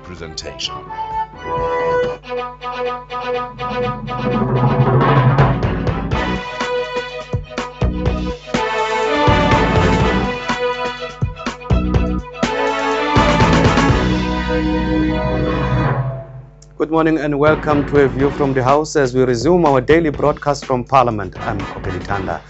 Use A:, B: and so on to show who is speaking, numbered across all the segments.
A: presentation.
B: Good morning and welcome to A View from the House as we resume our daily broadcast from Parliament. I'm Kopedi Tanda.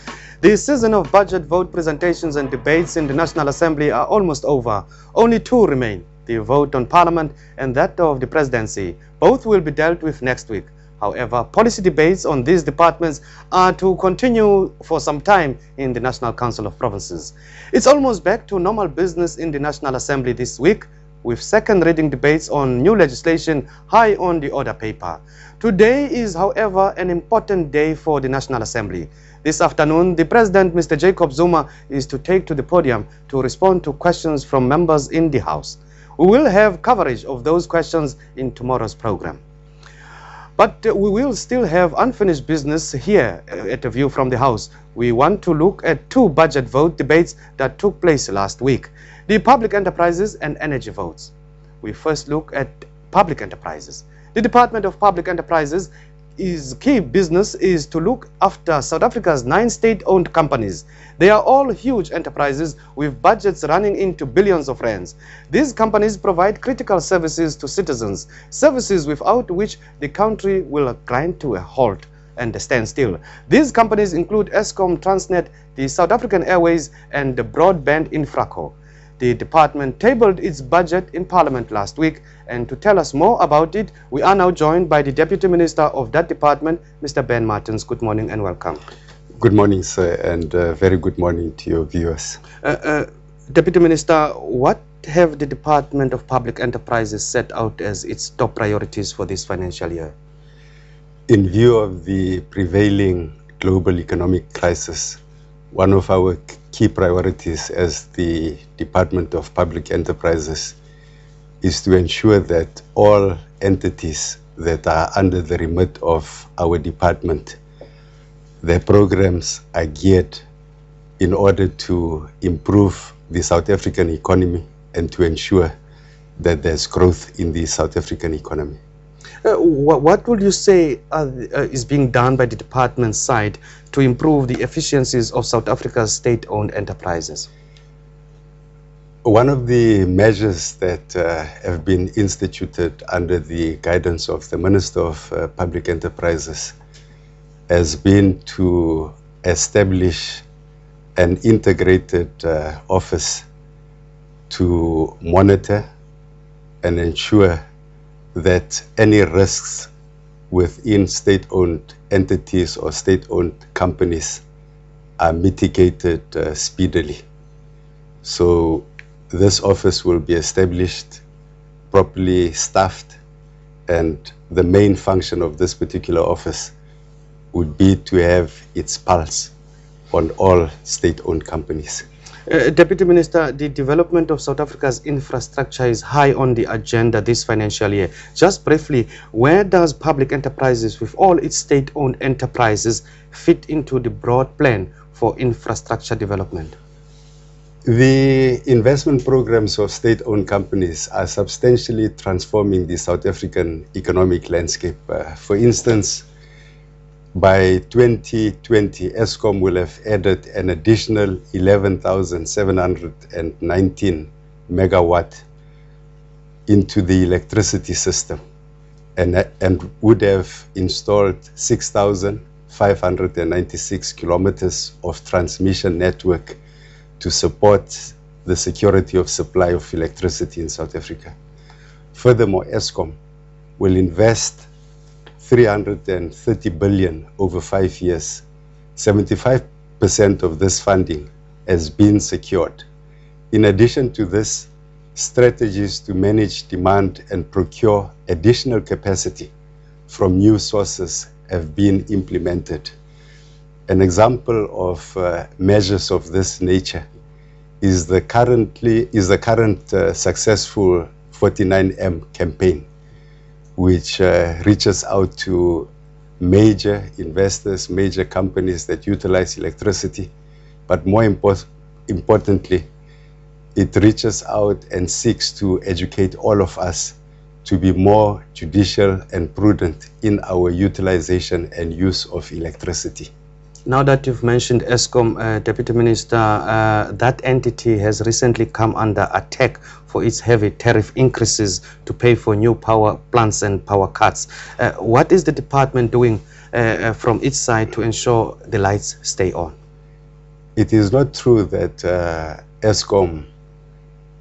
B: The season of budget vote presentations and debates in the National Assembly are almost over. Only two remain, the vote on Parliament and that of the Presidency. Both will be dealt with next week. However, policy debates on these departments are to continue for some time in the National Council of Provinces. It's almost back to normal business in the National Assembly this week, with second reading debates on new legislation high on the order paper. Today is, however, an important day for the National Assembly. This afternoon, the President, Mr. Jacob Zuma, is to take to the podium to respond to questions from members in the House. We will have coverage of those questions in tomorrow's program. But we will still have unfinished business here at A View from the House. We want to look at two budget vote debates that took place last week, the public enterprises and energy votes. We first look at public enterprises. The Department of Public Enterprises key business is to look after South Africa's 9 state-owned companies. They are all huge enterprises with budgets running into billions of rands. These companies provide critical services to citizens, services without which the country will grind to a halt and stand still. These companies include Eskom, Transnet, the South African Airways, and the Broadband Infraco. The department tabled its budget in Parliament last week, and to tell us more about it, we are now joined by the Deputy Minister of that department, Mr. Ben Martins. Good morning and welcome.
C: Good morning, sir, and very good morning to your viewers.
B: Deputy Minister, what have the Department of Public Enterprises set out as its top priorities for this financial year?
C: In view of the prevailing global economic crisis, one of our key priorities as the Department of Public Enterprises is to ensure that all entities that are under the remit of our department, their programs are geared in order to improve the South African economy and to ensure that there's growth in the South African economy.
B: What would you say is being done by the department's side to improve the efficiencies of South Africa's state-owned enterprises?
C: One of the measures that have been instituted under the guidance of the Minister of Public Enterprises has been to establish an integrated office to monitor and ensure that any risks within state-owned entities or state-owned companies are mitigated speedily. So this office will be established, properly staffed, and the main function of this particular office would be to have its pulse on all state-owned companies.
B: Deputy Minister, the development of South Africa's infrastructure is high on the agenda this financial year. Just briefly, where does public enterprises with all its state-owned enterprises fit into the broad plan for infrastructure development?
C: The investment programs of state-owned companies are substantially transforming the South African economic landscape. For instance, by 2020, Eskom will have added an additional 11,719 megawatt into the electricity system and would have installed 6,596 kilometers of transmission network to support the security of supply of electricity in South Africa. Furthermore, Eskom will invest 330 billion over 5 years. 75% of this funding has been secured. In addition to this, strategies to manage demand and procure additional capacity from new sources have been implemented. An example of measures of this nature is the current successful 49M campaign, which reaches out to major investors, major companies that utilize electricity, but more importantly, it reaches out and seeks to educate all of us to be more judicial and prudent in our utilization and use of electricity.
B: Now that you've mentioned Eskom, Deputy Minister, that entity has recently come under attack for its heavy tariff increases to pay for new power plants and power cuts. What is the department doing from its side to ensure the lights stay on?
C: It is not true that Eskom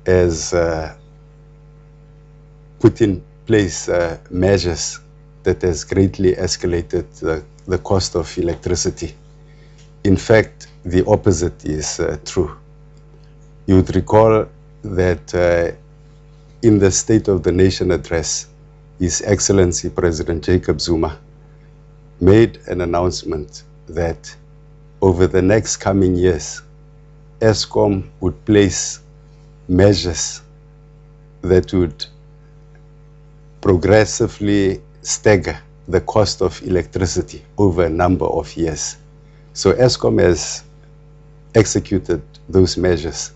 C: has put in place measures that has greatly escalated the cost of electricity. In fact, the opposite is true. You would recall that in the State of the Nation address, His Excellency President Jacob Zuma made an announcement that over the next coming years, Eskom would place measures that would progressively stagger the cost of electricity over a number of years. So Eskom has executed those measures,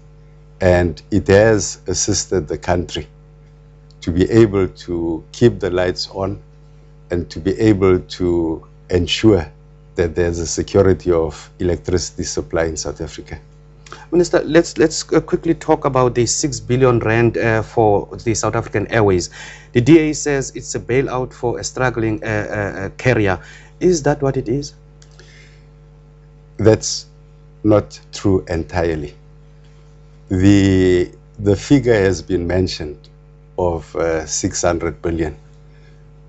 C: and it has assisted the country to be able to keep the lights on and to be able to ensure that there's a security of electricity supply in South Africa.
B: Minister, let's quickly talk about the 6 billion rand for the South African Airways. The DA says it's a bailout for a struggling carrier. Is that what it is?
C: That's not true entirely. The figure has been mentioned of 600 billion.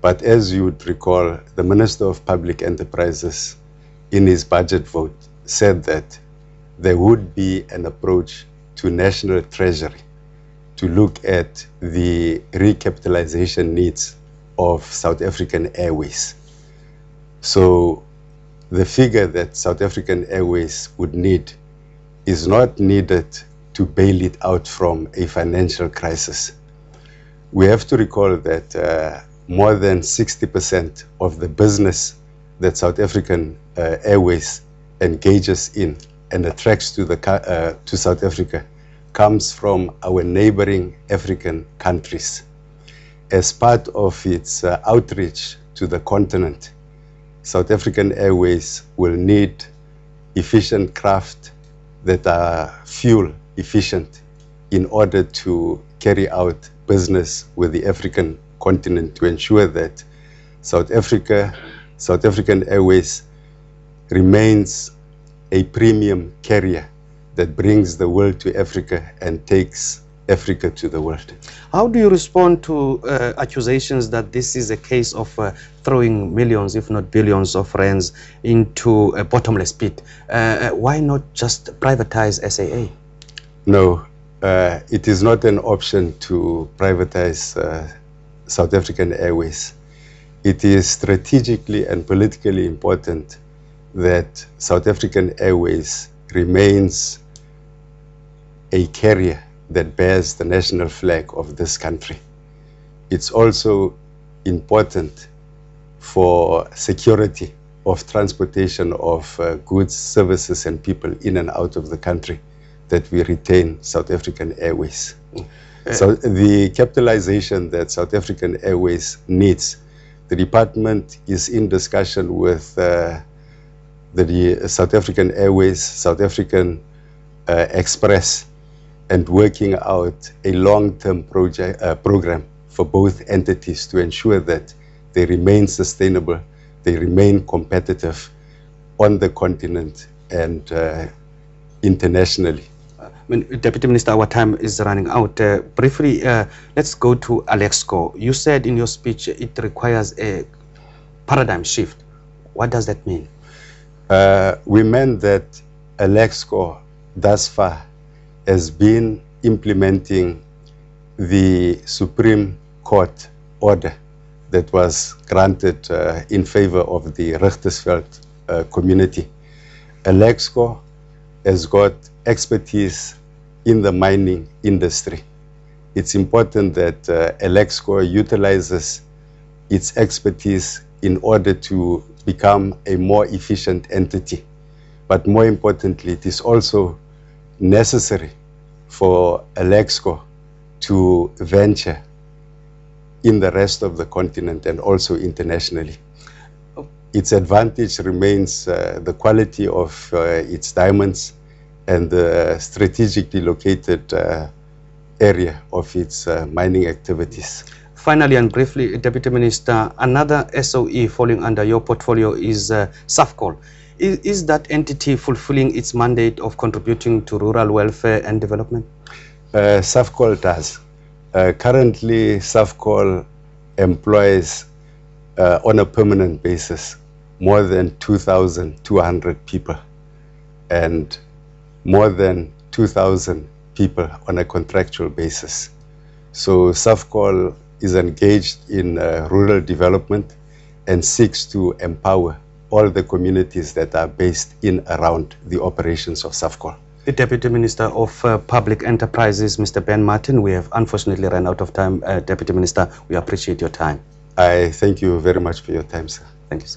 C: But as you would recall, the Minister of Public Enterprises in his budget vote said that there would be an approach to National Treasury to look at the recapitalization needs of South African Airways. So the figure that South African Airways would need is not needed to bail it out from a financial crisis. We have to recall that more than 60% of the business that South African Airways engages in and attracts to South Africa comes from our neighboring African countries. As part of its outreach to the continent, South African Airways will need efficient craft that are fuel efficient in order to carry out business with the African continent to ensure that South African Airways remains a premium carrier that brings the world to Africa and takes Africa to the world.
B: How do you respond to accusations that this is a case of throwing millions, if not billions of rands into a bottomless pit? Why not just privatize SAA?
C: No, it is not an option to privatize South African Airways. It is strategically and politically important that South African Airways remains a carrier that bears the national flag of this country. It's also important for security of transportation of goods, services, and people in and out of the country that we retain South African Airways. So the capitalization that South African Airways needs, the department is in discussion with the South African Airways, South African Express, and working out a long-term program for both entities to ensure that they remain sustainable, they remain competitive on the continent and internationally.
B: Deputy Minister, our time is running out. Briefly, let's go to Alexco. You said in your speech it requires a paradigm shift. What does that mean?
C: We meant that Alexco thus far has been implementing the Supreme Court order that was granted in favor of the Richtersveld community. Alexco has got expertise in the mining industry. It's important that Alexco utilizes its expertise in order to become a more efficient entity. But more importantly, it is also necessary for Alexco to venture in the rest of the continent and also internationally. Its advantage remains the quality of its diamonds and the strategically located area of its mining activities.
B: Finally and briefly, Deputy Minister, another SOE falling under your portfolio is SAFCOL. Is that entity fulfilling its mandate of contributing to rural welfare and development?
C: SAFCOL does. Currently, SAFCOL employs on a permanent basis more than 2,200 people and more than 2,000 people on a contractual basis. So SAFCOL is engaged in rural development and seeks to empower all the communities that are based in around the operations of SAFCOL.
B: The Deputy Minister of Public Enterprises, Mr. Ben Martin, we have unfortunately run out of time. Deputy Minister, we appreciate your time.
C: I thank you very much for your time, sir.
B: Thank you, sir.